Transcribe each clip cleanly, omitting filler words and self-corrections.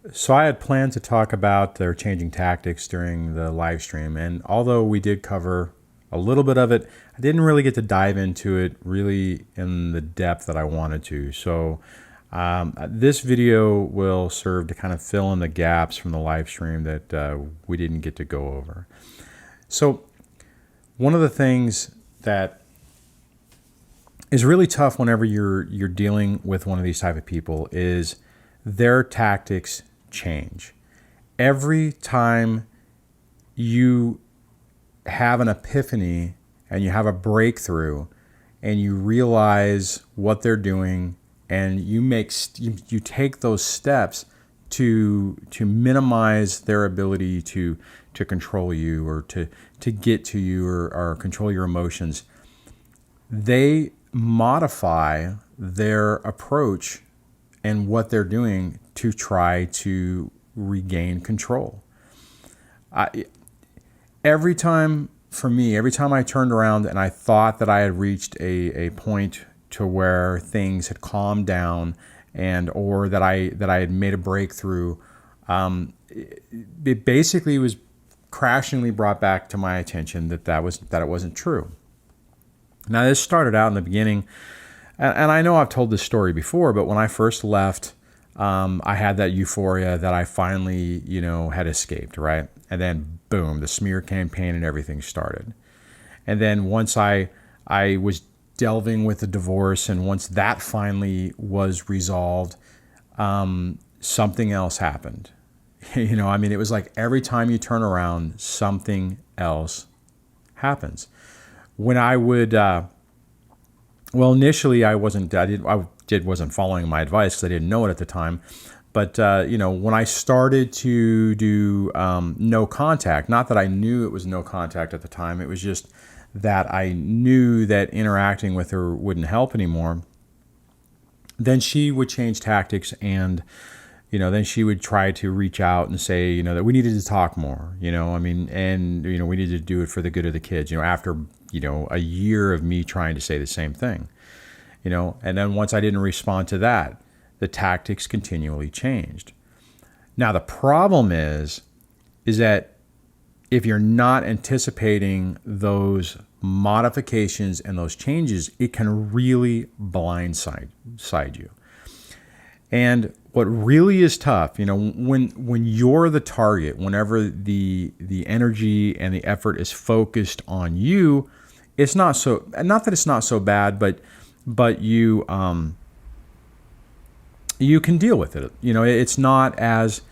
So I had planned to talk about their changing tactics during the live stream, and although we did cover a little bit of it, I didn't really get to dive into it really in the depth that I wanted to. So this video will serve to kind of fill in the gaps from the live stream that we didn't get to go over. So one of the things that is really tough whenever you're dealing with one of these type of people is their tactics change. Every time you have an epiphany and you have a breakthrough and you realize what they're doing and you take those steps to minimize their ability to control you or to get to you or control your emotions, they modify their approach and what they're doing to try to regain control. Every time I turned around and I thought that I had reached a point to where things had calmed down or that I had made a breakthrough, it basically was crashingly brought back to my attention that it wasn't true. Now, this started out in the beginning, and I know I've told this story before, but when I first left, I had that euphoria that I finally, had escaped, right? And then, boom, the smear campaign and everything started. And then once I was delving with the divorce, and once that finally was resolved, something else happened. It was like every time you turn around, something else happens. When I would, initially I wasn't following my advice because I didn't know it at the time. But, when I started to do no contact, not that I knew it was no contact at the time, it was just that I knew that interacting with her wouldn't help anymore. Then she would change tactics and, then she would try to reach out and say, that we needed to talk more, we needed to do it for the good of the kids, after, a year of me trying to say the same thing, and then once I didn't respond to that, the tactics continually changed. Now, the problem is that if you're not anticipating those modifications and those changes, it can really blindside you. And what really is tough, when you're the target, whenever the energy and the effort is focused on you, it's not that it's not so bad, but you can deal with it. It's not as,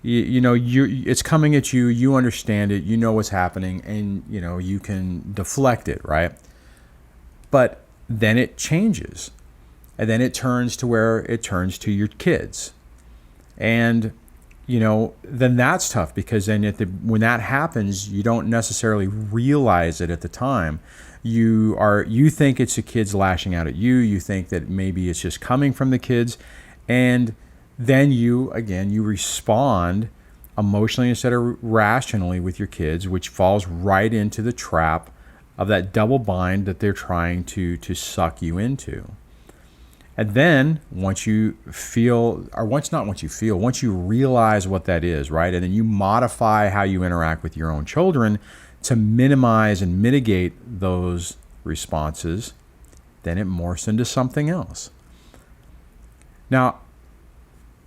it's coming at you, you understand it, you know what's happening, and, you can deflect it, right? But then it changes. And then it turns to where it turns to your kids. And, then that's tough because then when that happens, you don't necessarily realize it at the time. You think it's the kids lashing out at you. You think that maybe it's just coming from the kids. And then you respond emotionally instead of rationally with your kids, which falls right into the trap of that double bind that they're trying to suck you into. And then once you realize what that is, right? And then you modify how you interact with your own children to minimize and mitigate those responses, then it morphs into something else. Now,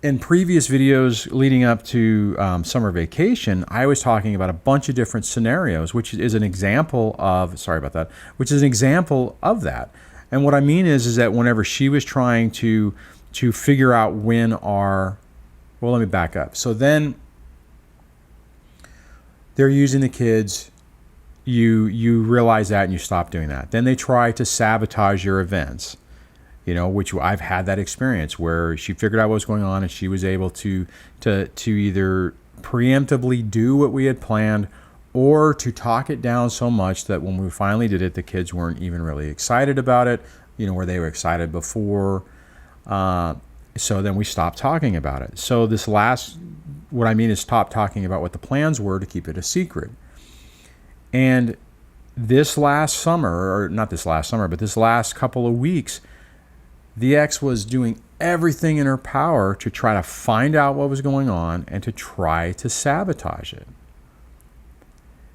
in previous videos leading up to summer vacation, I was talking about a bunch of different scenarios, which is an example of that. And what I mean is that whenever she was trying to figure out let me back up. So then they're using the kids. You realize that and you stop doing that. Then they try to sabotage your events, which I've had that experience where she figured out what was going on and she was able to either preemptively do what we had planned or to talk it down so much that when we finally did it, the kids weren't even really excited about it, where they were excited before. So then we stopped talking about it. So what I mean is stop talking about what the plans were to keep it a secret. And this last couple of weeks, the ex was doing everything in her power to try to find out what was going on and to try to sabotage it.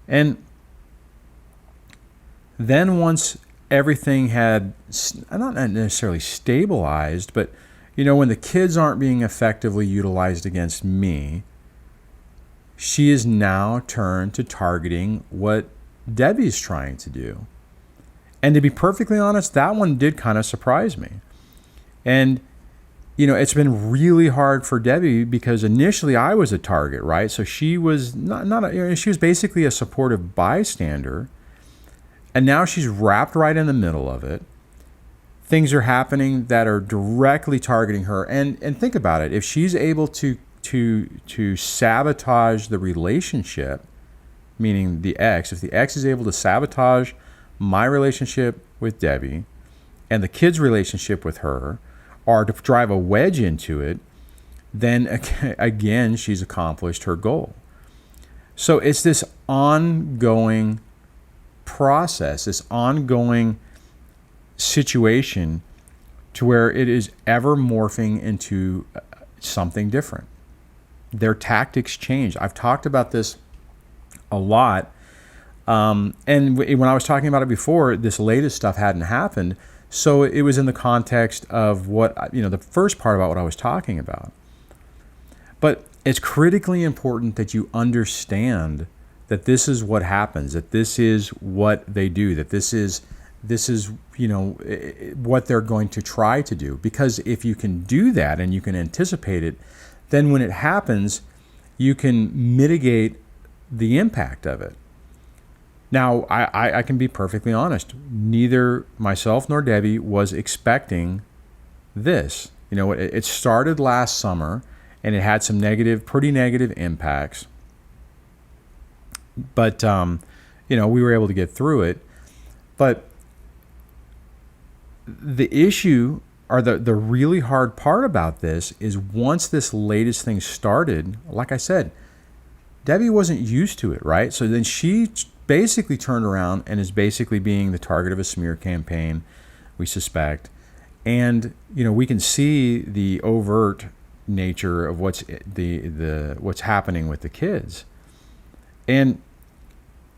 And then once everything had not necessarily stabilized, but when the kids aren't being effectively utilized against me, she is now turned to targeting what Debbie's trying to do. And to be perfectly honest, that one did kind of surprise me. And it's been really hard for Debbie because initially I was a target, right? So she was she was basically a supportive bystander. And now she's wrapped right in the middle of it. Things are happening that are directly targeting her. And think about it. If she's able to sabotage the relationship, meaning the ex, if the ex is able to sabotage my relationship with Debbie and the kid's relationship with her, or to drive a wedge into it, then again, she's accomplished her goal. So it's this ongoing process, this ongoing situation to where it is ever morphing into something different. Their tactics change. I've talked about this a lot. And when I was talking about it before, this latest stuff hadn't happened. So it was in the context of what, the first part about what I was talking about. But it's critically important that you understand that this is what happens, that this is what they do, that this is what they're going to try to do. Because if you can do that and you can anticipate it, then when it happens, you can mitigate the impact of it. Now, I can be perfectly honest. Neither myself nor Debbie was expecting this. It started last summer, and it had some pretty negative impacts. But, we were able to get through it. But the issue, or the really hard part about this, is once this latest thing started, like I said, Debbie wasn't used to it, right? So then she basically turned around and is basically being the target of a smear campaign, we suspect. And, we can see the overt nature of what's happening with the kids. And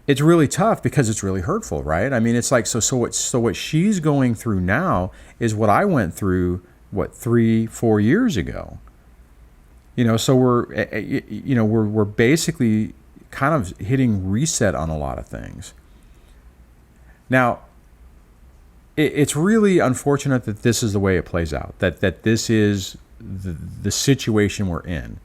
it's really tough because it's really hurtful, right? I mean, it's like, so what she's going through now is what I went through, 3-4 years ago. So we're basically kind of hitting reset on a lot of things. Now, it's really unfortunate that this is the way it plays out, that this is the situation we're in.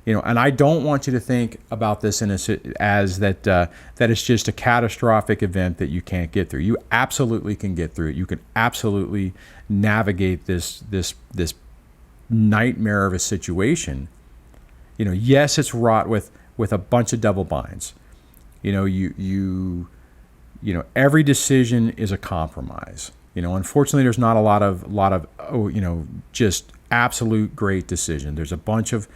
And I don't want you to think about this as that it's just a catastrophic event that you can't get through. You absolutely can get through it. You can absolutely navigate this nightmare of a situation. Yes, it's wrought with a bunch of double binds. Every decision is a compromise. Unfortunately, there's not a lot of just absolute great decision. There's a bunch of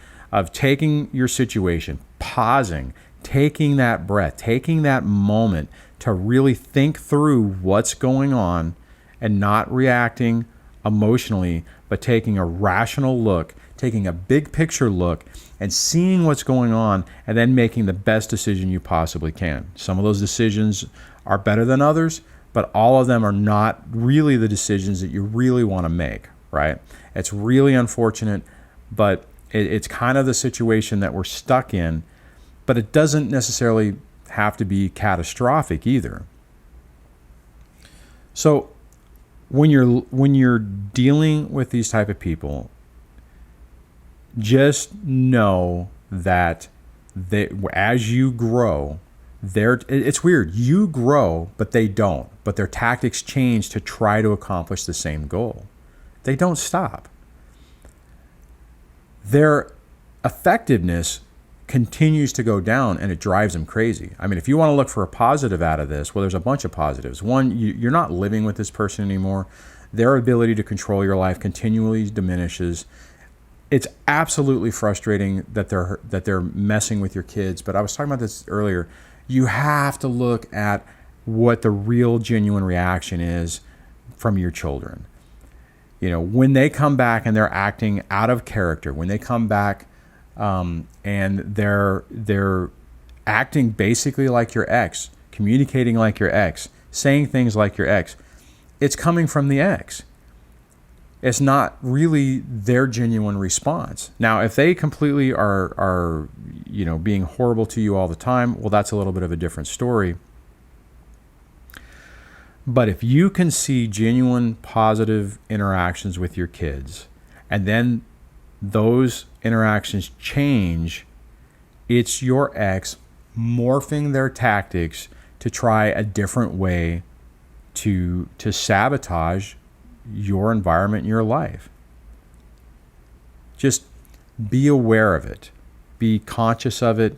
taking your situation, pausing, taking that breath, taking that moment to really think through what's going on and not reacting emotionally, but taking a rational look, taking a big picture look and seeing what's going on and then making the best decision you possibly can. Some of those decisions are better than others, but all of them are not really the decisions that you really want to make, right? It's really unfortunate, but it's kind of the situation that we're stuck in, but it doesn't necessarily have to be catastrophic either. So when you're dealing with these type of people, just know that as you grow, it's weird. You grow, but they don't. But their tactics change to try to accomplish the same goal. They don't stop. Their effectiveness continues to go down, and it drives them crazy. I mean, if you want to look for a positive out of this, well, there's a bunch of positives. One, you're not living with this person anymore. Their ability to control your life continually diminishes. It's absolutely frustrating that they're messing with your kids. But I was talking about this earlier. You have to look at what the real, genuine reaction is from your children. When they come back and they're acting out of character, when they come back and they're acting basically like your ex, communicating like your ex, saying things like your ex, it's coming from the ex. It's not really their genuine response. Now, if they completely are being horrible to you all the time, well, that's a little bit of a different story. But if you can see genuine positive interactions with your kids, and then those interactions change, it's your ex morphing their tactics to try a different way to sabotage your environment in your life. Just be aware of it. Be conscious of it.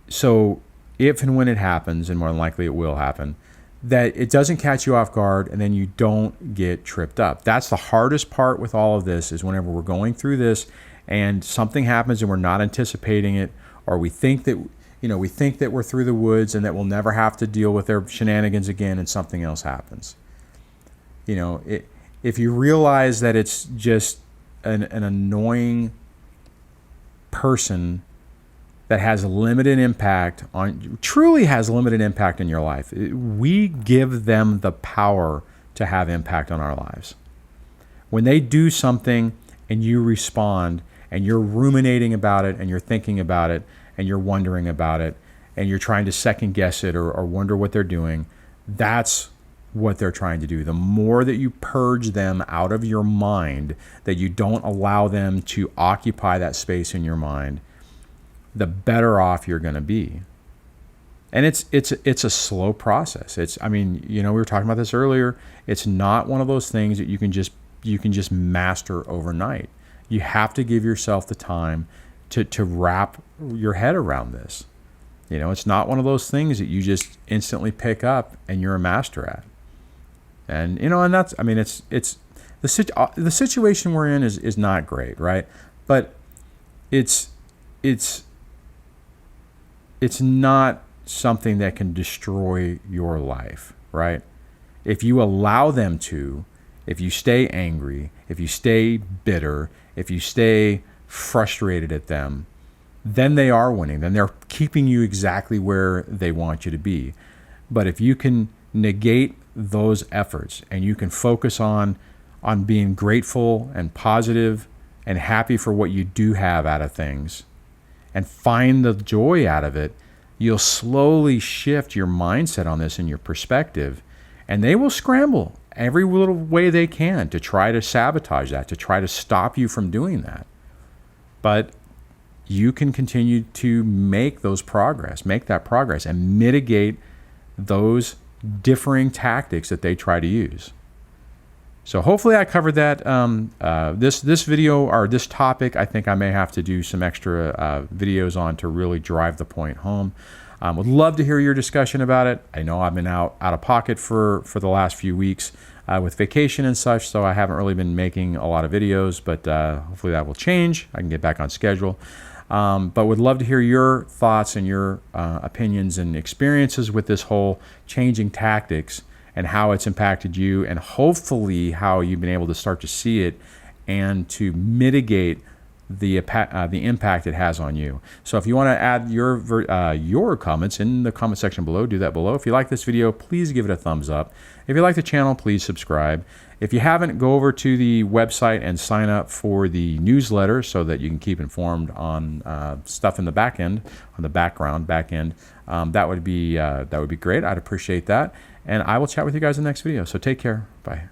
So if and when it happens, and more than likely it will happen, that it doesn't catch you off guard and then you don't get tripped up. That's the hardest part with all of this, is whenever we're going through this and something happens and we're not anticipating it, or we think that we're through the woods and that we'll never have to deal with their shenanigans again, and something else happens. If you realize that it's just an annoying person that has limited impact truly has limited impact in your life, we give them the power to have impact on our lives. When they do something and you respond and you're ruminating about it and you're thinking about it and you're wondering about it and you're trying to second guess it or wonder what they're doing, that's what they're trying to do. The more that you purge them out of your mind, that you don't allow them to occupy that space in your mind, the better off you're going to be. And it's a slow process. We were talking about this earlier. It's not one of those things that you can just master overnight. You have to give yourself the time to wrap your head around this. It's not one of those things that you just instantly pick up and you're a master at. And and that's, it's the situation we're in is not great, right? But it's not something that can destroy your life, right? If you allow them to, if you stay angry, if you stay bitter, if you stay frustrated at them, then they are winning. Then they're keeping you exactly where they want you to be. But if you can negate those efforts and you can focus on being grateful and positive and happy for what you do have out of things, and find the joy out of it, you'll slowly shift your mindset on this and your perspective, and they will scramble every little way they can to try to sabotage that, to try to stop you from doing that. But you can continue to make that progress and mitigate those differing tactics that they try to use. So hopefully I covered that. This video, or this topic, I think I may have to do some extra videos on to really drive the point home. Would love to hear your discussion about it. I know I've been out of pocket for the last few weeks with vacation and such, so I haven't really been making a lot of videos, but hopefully that will change. I can get back on schedule. But would love to hear your thoughts and your opinions and experiences with this whole changing tactics and how it's impacted you, and hopefully how you've been able to start to see it and to mitigate the impact it has on you. So if you want to add your comments in the comment section below, do that below. If you like this video, please give it a thumbs up. If you like the channel, please subscribe. If you haven't, go over to the website and sign up for the newsletter so that you can keep informed on stuff in the back end, on the back end. That would be great. I'd appreciate that. And I will chat with you guys in the next video. So take care. Bye.